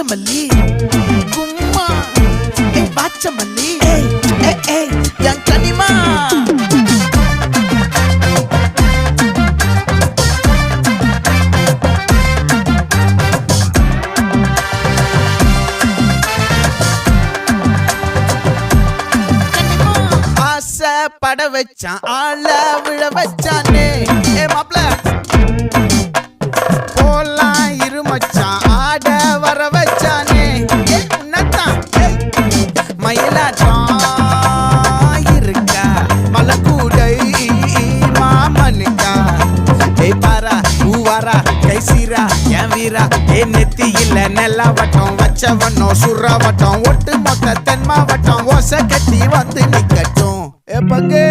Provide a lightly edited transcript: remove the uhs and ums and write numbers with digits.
நாகமல்லி கும்மா பாச்சமல்லி என் கனிமா பட வச்சான் ஆள விழ வச்சானே மாப்ள போலாம் இருமச்சான் ஆட வர வச்சானே உன்னத்தான் மயிலாட்டம் இருக்கா மலக்கூடை மாமனுக்கா பாரா பூவாரா கைசீரா என் வீரா நெத்தி இல்ல நெல்லா வட்டம் வச்சவனும் சுறா வட்டம் ஒட்டு மொத்த தென் மாவட்டம் ஓசை கட்டி வந்து நிக்கட்டும் பங்கே